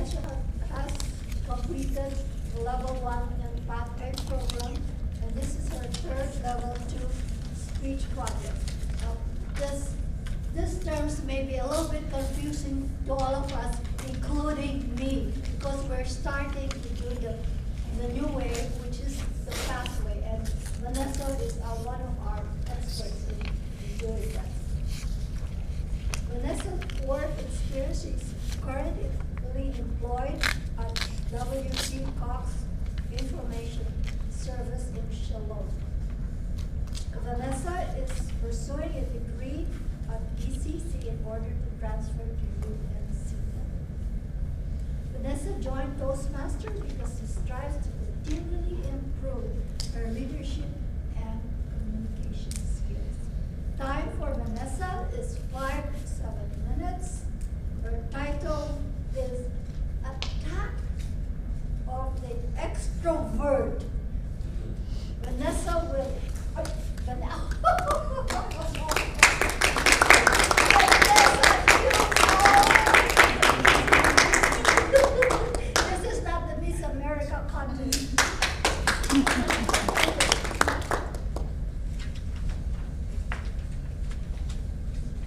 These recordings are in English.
Vanessa has completed level 1 in Pathway program, and this is her third level 2 speech project. Now, this terms may be a little bit confusing to all of us, including me, because we're starting to do the new way, which is the pathway, and Vanessa is one of our experts in doing that. Vanessa's work experience is currently employed at W.C. Cox Information Service in Shalom. Vanessa is pursuing a degree at ECC in order to transfer to UNC. Vanessa joined Toastmasters because she strives to continually improve her leadership and communication skills. Time for Vanessa is 5 to 7 minutes. Her title is Attack of the Extrovert. Vanessa will. This is not the Miss America contest.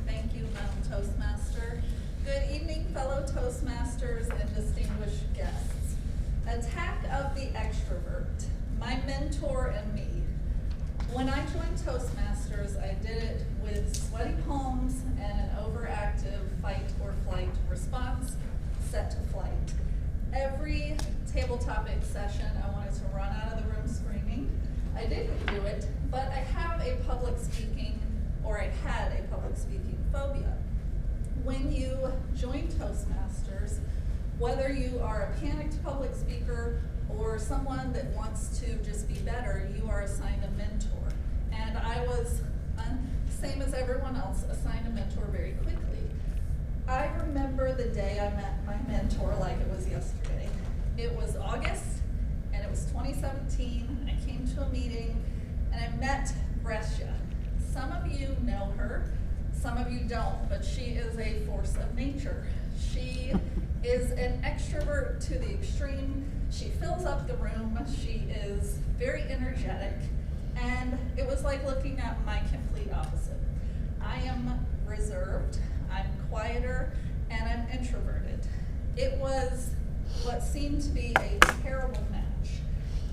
Thank you, Madam Toastmaster. Good evening, fellow Toastmasters and distinguished guests. Attack of the Extrovert, my mentor and me. When I joined Toastmasters, I did it with sweaty palms and an overactive fight or flight response set to flight. Every table topic session, I wanted to run out of the room screaming. I didn't do it, but I have a public speaking, or I had a public speaking phobia. When you join Toastmasters, whether you are a panicked public speaker or someone that wants to just be better, you are assigned a mentor. And I was, same as everyone else, assigned a mentor very quickly. I remember the day I met my mentor like it was yesterday. It was August, and it was 2017. I came to a meeting, and I met Brescia. Some of you know her, some of you don't, but she is a force of nature. She is an extrovert to the extreme. She fills up the room. She is very energetic. And it was like looking at my complete opposite. I am reserved, I'm quieter, and I'm introverted. It was what seemed to be a terrible match.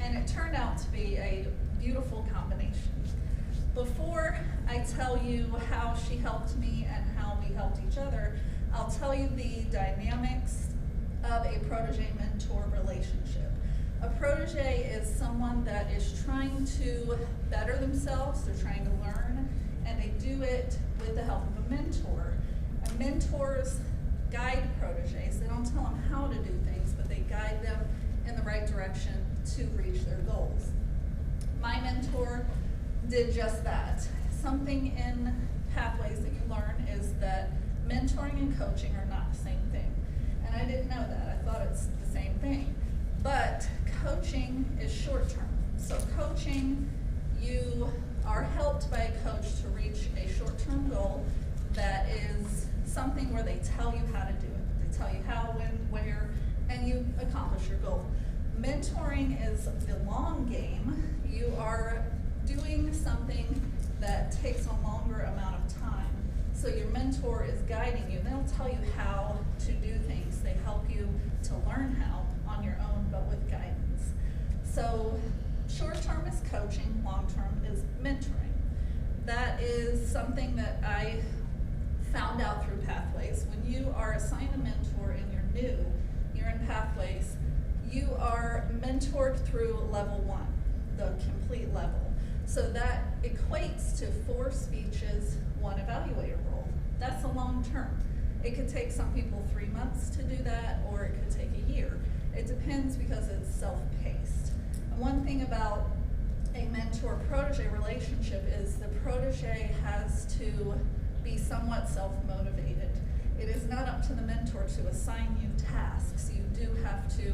And it turned out to be a beautiful combination. Before I tell you how she helped me and how we helped each other, I'll tell you the dynamics of a protege-mentor relationship. A protege is someone that is trying to better themselves, they're trying to learn, and they do it with the help of a mentor. And mentors guide proteges. They don't tell them how to do things, but they guide them in the right direction to reach their goals. My mentor did just that. Something in Pathways that you learn is that mentoring and coaching are not the same thing. And I didn't know that. I thought it's the same thing. But coaching is short term. So coaching, you are helped by a coach to reach a short term goal that is something where they tell you how to do it. They tell you how, when, where, and you accomplish your goal. Mentoring is the long game. You are doing something that takes a longer amount of time. So your mentor is guiding you. They don't tell you how to do things. They help you to learn how on your own, but with guidance. So short term is coaching, long term is mentoring. That is something that I found out through Pathways. When you are assigned a mentor and you're new, you're in Pathways, you are mentored through level 1, the complete level. So that equates to 4 speeches, 1 evaluator role. That's a long term. It could take some people 3 months to do that, or it could take a year. It depends because it's self-paced. And one thing about a mentor-protege relationship is the protege has to be somewhat self-motivated. It is not up to the mentor to assign you tasks. You do have to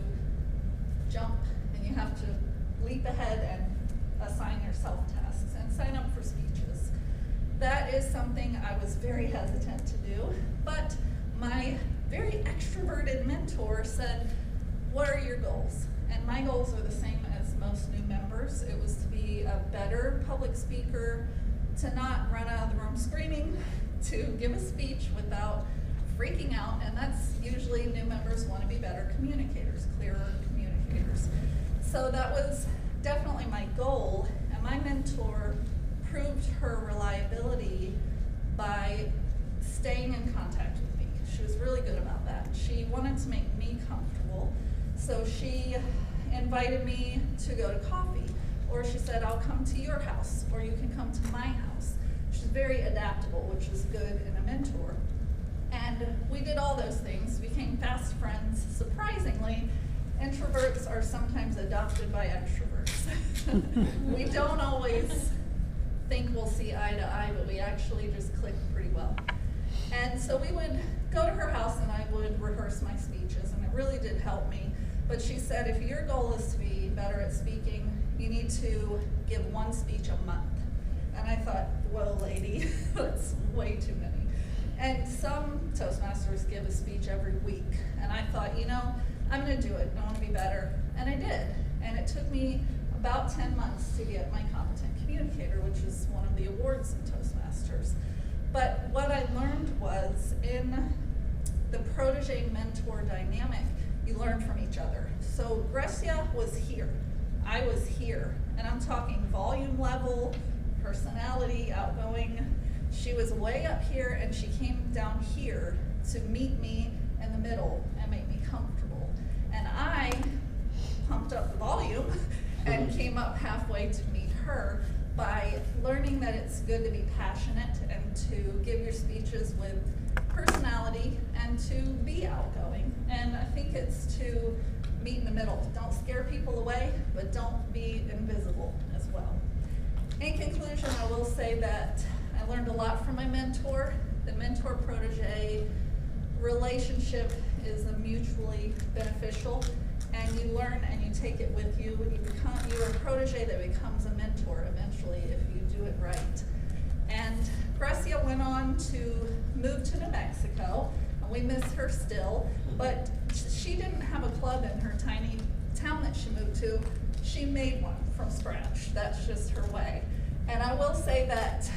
jump, and you have to leap ahead and assign yourself tasks and sign up for speeches. That is something I was very hesitant to do, but my very extroverted mentor mentor said, what are your goals? And my goals are the same as most new members. It was to be a better public speaker, to not run out of the room screaming, to give a speech without freaking out, and that's usually new members want to be better communicators, clearer communicators. So that was definitely my goal, and my mentor proved her reliability by staying in contact with me. She was really good about that. She wanted to make me comfortable, so she invited me to go to coffee, or she said, I'll come to your house, or you can come to my house. She's very adaptable, which is good in a mentor. And we did all those things, became fast friends. Surprisingly, introverts are sometimes adopted by extroverts. We don't always think we'll see eye to eye, but we actually just click pretty well. And so we would go to her house and I would rehearse my speeches, and it really did help me. But she said, if your goal is to be better at speaking, you need to give one speech a month. And I thought, whoa, lady, that's way too many. And some Toastmasters give a speech every week. And I thought, you know, I'm gonna do it, I wanna be better. And I did. And it took me about 10 months to get my competent communicator, which is one of the awards in Toastmasters. But what I learned was in the protege-mentor dynamic, you learn from each other. So Grecia was here, I was here, and I'm talking volume level, personality, outgoing. She was way up here and she came down here to meet me in the middle and make me comfortable. And I pumped up the volume and came up halfway to meet her by learning that it's good to be passionate and to give your speeches with personality and to be outgoing. And I think it's to meet in the middle. Don't scare people away, but don't be invisible as well. In conclusion, I will say that I learned a lot from my mentor. The mentor-protege relationship is mutually beneficial, and you learn and you take it with you. You're a protege that becomes a mentor eventually if you do it right. And Grecia went on to move to New Mexico, and we miss her still, but she didn't have a club in her tiny town that she moved to. She made one from scratch. That's just her way. And I will say that